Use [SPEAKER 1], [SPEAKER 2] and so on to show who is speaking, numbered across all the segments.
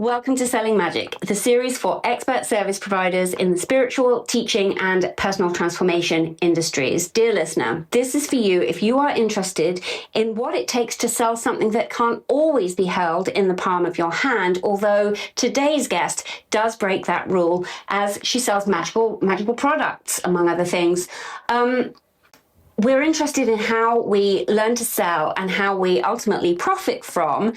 [SPEAKER 1] Welcome to Selling Magic, the series for expert service providers in the spiritual, teaching, and personal transformation industries. Dear listener, this is for you if you are interested in what it takes to sell something that can't always be held in the palm of your hand, although today's guest does break that rule as she sells magical products, among other things. We're interested in how we learn to sell and how we ultimately profit from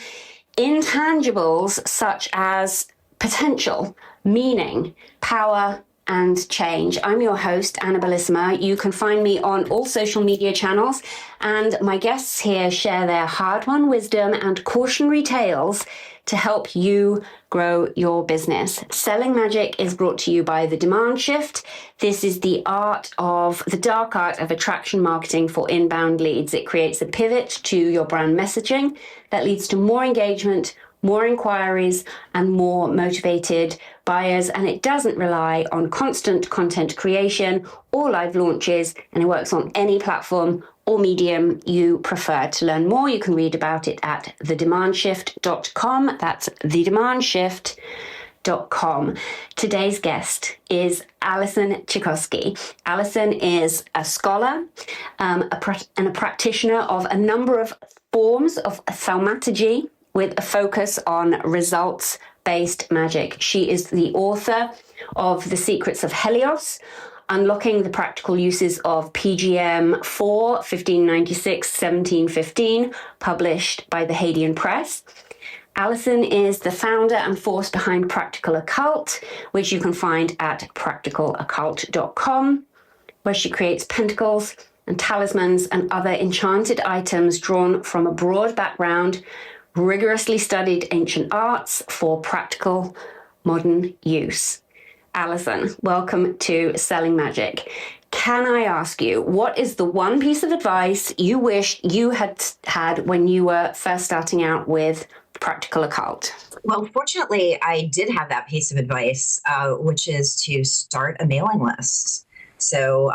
[SPEAKER 1] intangibles such as potential, meaning, power, and change. I'm your host, Anna Bellissima. You can find me on all social media channels, and my guests here share their hard-won wisdom and cautionary tales to help you grow your business. Selling Magic is brought to you by The Demand Shift. This is the dark art of attraction marketing for inbound leads. It creates a pivot to your brand messaging that leads to more engagement, more inquiries, and more motivated buyers. And it doesn't rely on constant content creation or live launches, and it works on any platform or medium you prefer. To learn more, you can read about it at thedemandshift.com. That's thedemandshift.com. Today's guest is Alison Chicosky. Alison is a scholar and a practitioner of a number of forms of thaumaturgy with a focus on results-based magic. She is the author of The Secrets of Helios, Unlocking the Practical Uses of PGM 4, 1596-1715, published by the Hadean Press. Alison is the founder and force behind Practical Occult, which you can find at practicaloccult.com, where she creates pentacles and talismans and other enchanted items drawn from a broad background, rigorously studied ancient arts for practical modern use. Alison, welcome to Selling Magic. Can I ask you, what is the one piece of advice you wish you had when you were first starting out with Practical Occult?
[SPEAKER 2] Well, fortunately, I did have that piece of advice, which is to start a mailing list. So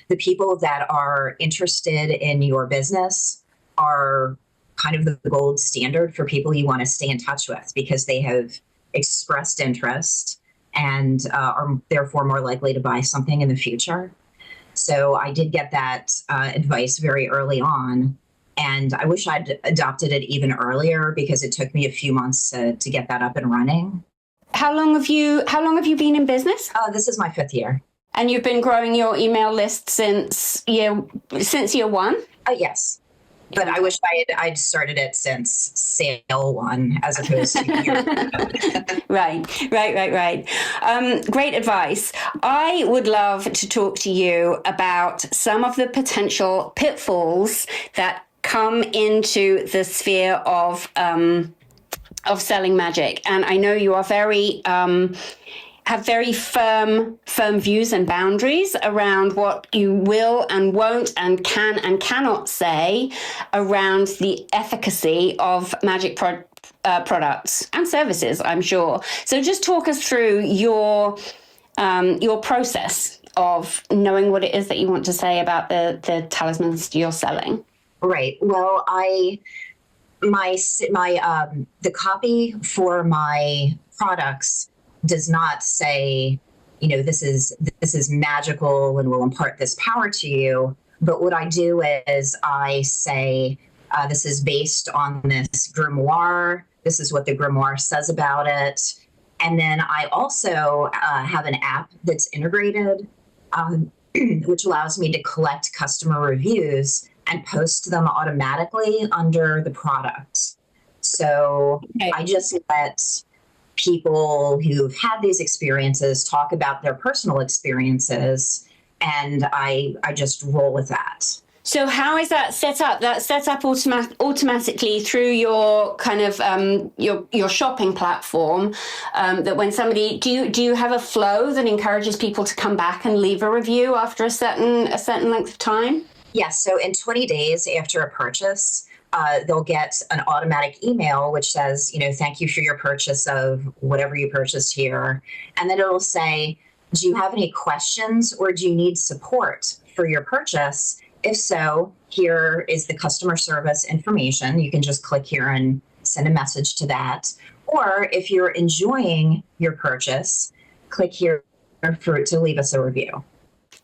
[SPEAKER 2] the people that are interested in your business are kind of the gold standard for people you want to stay in touch with, because they have expressed interest and are therefore more likely to buy something in the future. So I did get that advice very early on, and I wish I'd adopted it even earlier, because it took me a few months to get that up and running.
[SPEAKER 1] How long have you been in business?
[SPEAKER 2] This is my 5th year.
[SPEAKER 1] And you've been growing your email list since year one?
[SPEAKER 2] Yes. But I wish I'd started it since sale 1 as opposed to year.
[SPEAKER 1] Right. Great advice. I would love to talk to you about some of the potential pitfalls that come into the sphere of selling magic. And I know you are have very firm views and boundaries around what you will and won't and can and cannot say around the efficacy of magic products and services, I'm sure. So just talk us through your process of knowing what it is that you want to say about the talismans you're selling.
[SPEAKER 2] Right. Well, the copy for my products does not say, this is magical and will impart this power to you. But what I do is I say, this is based on this grimoire. This is what the grimoire says about it. And then I also have an app that's integrated, which allows me to collect customer reviews and post them automatically under the product. So okay. I just let people who've had these experiences talk about their personal experiences, and I just roll with that.
[SPEAKER 1] So how is that set up? That's set up automatically through your kind of your shopping platform. That when somebody, do you have a flow that encourages people to come back and leave a review after a certain length of time?
[SPEAKER 2] Yes. So in 20 days after a purchase, they'll get an automatic email which says, thank you for your purchase of whatever you purchased here. And then it'll say, do you have any questions or do you need support for your purchase? If so, here is the customer service information. You can just click here and send a message to that. Or if you're enjoying your purchase, click here to leave us a review.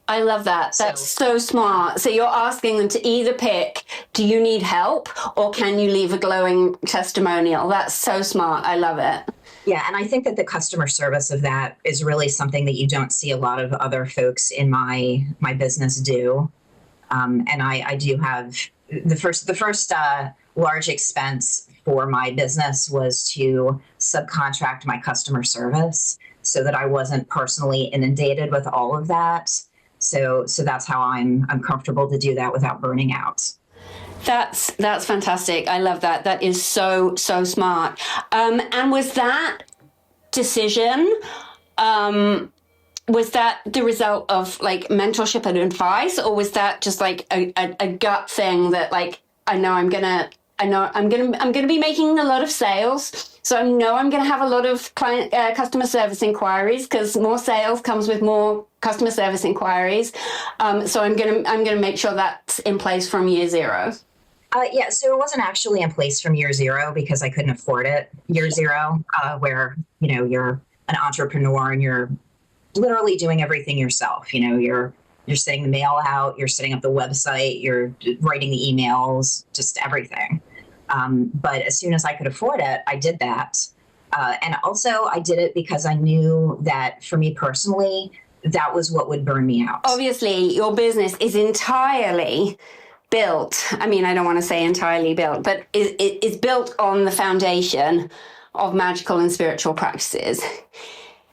[SPEAKER 1] I love that. That's so smart. So you're asking them to either pick, do you need help, or can you leave a glowing testimonial? That's so smart. I love it.
[SPEAKER 2] Yeah, and I think that the customer service of that is really something that you don't see a lot of other folks in my business do. And I do have the first large expense for my business was to subcontract my customer service so that I wasn't personally inundated with all of that. So that's how I'm comfortable to do that without burning out.
[SPEAKER 1] That's fantastic. I love that. That is so smart. And was that decision, was that the result of like mentorship and advice, or was that just like a gut thing that like, I know I'm gonna be making a lot of sales, so I know I'm gonna have a lot of customer service inquiries, because more sales comes with more customer service inquiries. So I'm gonna make sure that's in place from year zero.
[SPEAKER 2] Yeah, so it wasn't actually in place from year zero because I couldn't afford it. Year zero, where you're an entrepreneur and you're literally doing everything yourself. You're sending the mail out, you're setting up the website, you're writing the emails, just everything. But as soon as I could afford it, I did that. And also I did it because I knew that for me personally, that was what would burn me out.
[SPEAKER 1] Obviously, your business is entirely built. I mean, I don't want to say entirely built, but it's built on the foundation of magical and spiritual practices.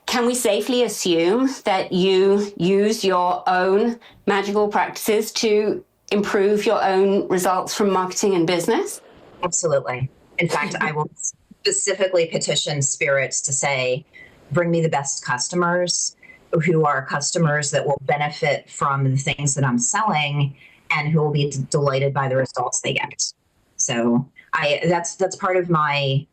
[SPEAKER 1] Can we safely assume that you use your own magical practices to improve your own results from marketing and business?
[SPEAKER 2] Absolutely. In fact, I will specifically petition spirits to say, bring me the best customers who are customers that will benefit from the things that I'm selling and who will be delighted by the results they get. So that's part of my,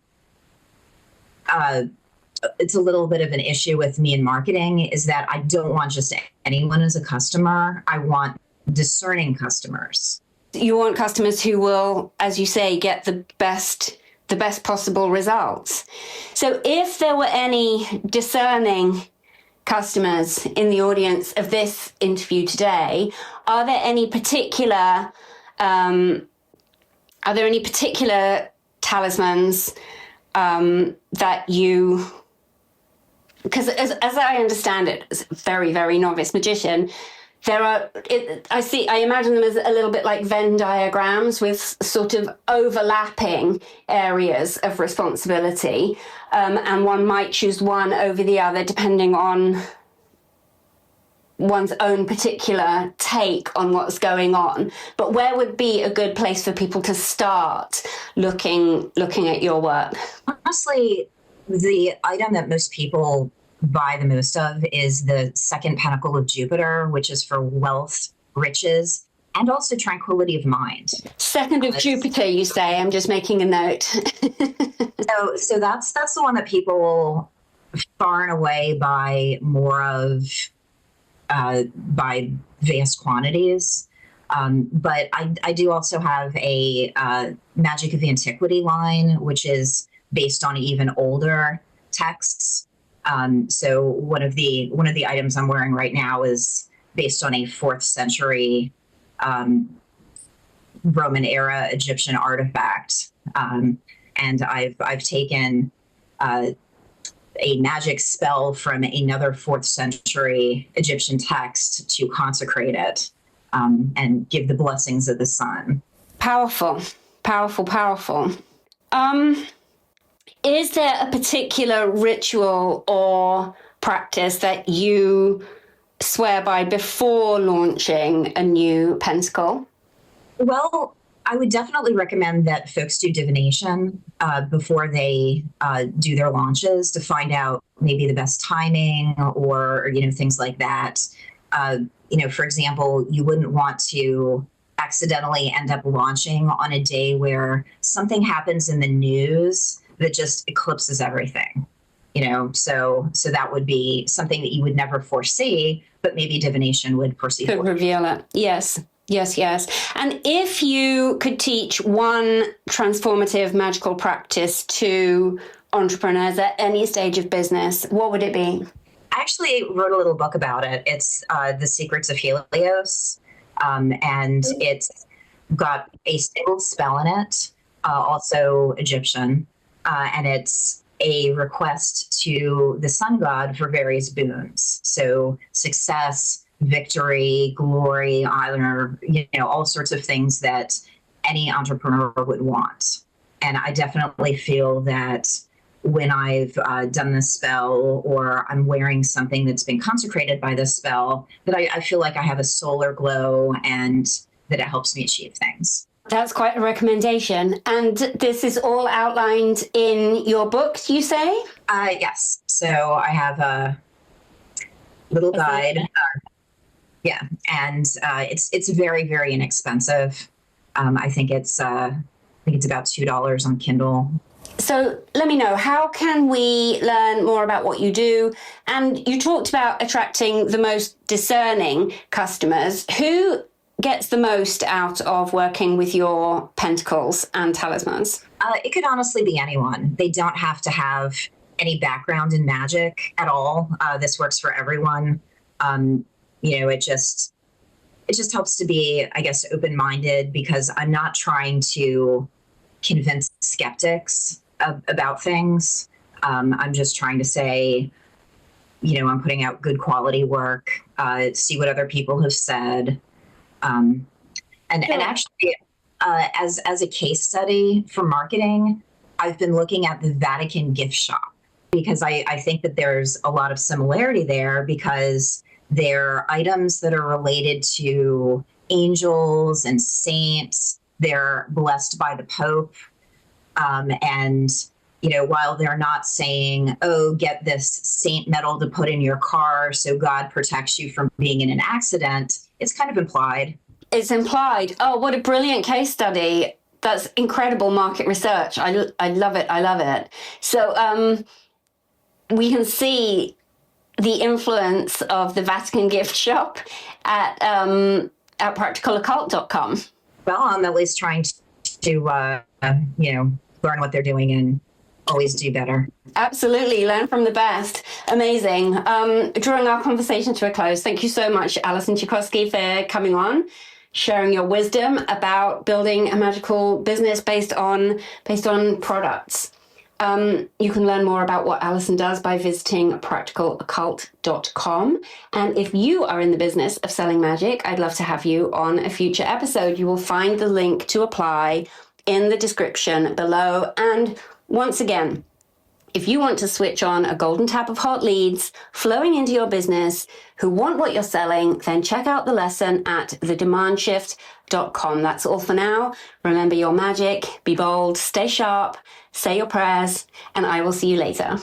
[SPEAKER 2] it's a little bit of an issue with me in marketing, is that I don't want just anyone as a customer. I want discerning customers.
[SPEAKER 1] You want customers who will, as you say, get the best possible results. So if there were any discerning customers in the audience of this interview today, are there any particular talismans that you, because as I understand it, as a very, very novice magician, there are, I imagine them as a little bit like Venn diagrams with sort of overlapping areas of responsibility. And one might choose one over the other depending on one's own particular take on what's going on. But where would be a good place for people to start looking at your work?
[SPEAKER 2] Honestly, the item that most people buy the most of is the Second Pentacle of Jupiter, which is for wealth, riches, and also tranquility of mind.
[SPEAKER 1] Second of Jupiter, you say? I'm just making a note.
[SPEAKER 2] So that's the one that people far and away buy more of, by vast quantities. But I do also have a Magic of Antiquity line, which is based on even older texts. So one of the items I'm wearing right now is based on a 4th century Roman era Egyptian artifact. And I've taken a magic spell from another 4th century Egyptian text to consecrate it and give the blessings of the sun.
[SPEAKER 1] Powerful, powerful, powerful. Is there a particular ritual or practice that you swear by before launching a new pentacle?
[SPEAKER 2] Well, I would definitely recommend that folks do divination before they do their launches to find out maybe the best timing or things like that. For example, you wouldn't want to accidentally end up launching on a day where something happens in the news that just eclipses everything. So that would be something that you would never foresee, but maybe divination would foresee.
[SPEAKER 1] Could reveal it. Yes. And if you could teach one transformative magical practice to entrepreneurs at any stage of business, what would it be?
[SPEAKER 2] I actually wrote a little book about it. It's The Secrets of Helios, and it's got a single spell in it, also Egyptian, and it's a request to the sun god for various boons. So success, victory, glory, honor, all sorts of things that any entrepreneur would want. And I definitely feel that when I've done this spell, or I'm wearing something that's been consecrated by this spell, that I feel like I have a solar glow and that it helps me achieve things.
[SPEAKER 1] That's quite a recommendation. And this is all outlined in your book, you say?
[SPEAKER 2] Yes. So I have a little guide. Yeah. And it's very, very inexpensive. I think it's about $2 on Kindle.
[SPEAKER 1] So let me know, how can we learn more about what you do? And you talked about attracting the most discerning customers. Who gets the most out of working with your pentacles and talismans?
[SPEAKER 2] It could honestly be anyone. They don't have to have any background in magic at all. This works for everyone. It just helps to be, I guess, open-minded, because I'm not trying to convince skeptics about things. I'm just trying to say, I'm putting out good quality work, see what other people have said. And actually, as a case study for marketing, I've been looking at the Vatican Gift Shop, because I think that there's a lot of similarity there, because they're items that are related to angels and saints. They're blessed by the Pope. And while they're not saying, oh, get this saint metal to put in your car so God protects you from being in an accident, it's kind of implied.
[SPEAKER 1] It's implied. Oh, what a brilliant case study. That's incredible market research. I love it. I love it. So we can see the influence of the Vatican Gift Shop at practicaloccult.com.
[SPEAKER 2] Well, I'm at least trying to learn what they're doing and always do better.
[SPEAKER 1] Absolutely. Learn from the best. Amazing. Drawing our conversation to a close, thank you so much, Alison Chicosky, for coming on, sharing your wisdom about building a magical business based on products. You can learn more about what Alison does by visiting practicaloccult.com. And if you are in the business of selling magic, I'd love to have you on a future episode. You will find the link to apply in the description below. And once again, if you want to switch on a golden tap of hot leads flowing into your business who want what you're selling, then check out the lesson at thedemandshift.com. That's all for now. Remember your magic, be bold, stay sharp, say your prayers, and I will see you later.